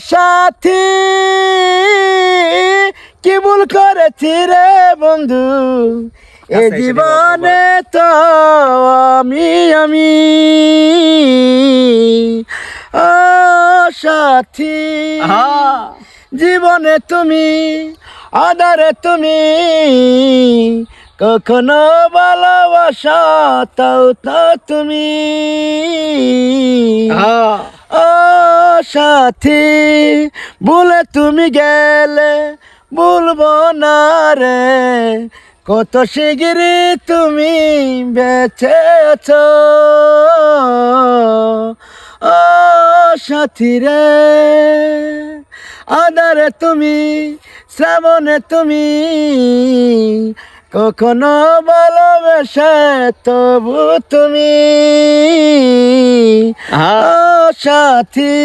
সাথী কি ভুল করেছি রে বন্ধু এ জীবনে তো আমি ও সাথী জীবনে তুমি আধারে তুমি কখনো ভালোবাসা তাও তো তুমি ও সাথী ভুলে তুমি গেলে ভুলবো না রে কত শিগগিরি তুমি বেঁচে আছো ও সাথী রে আধারে তুমি শ্রাবণে তুমি কখনো ভালোবেসে তবু তুমি ও সাথী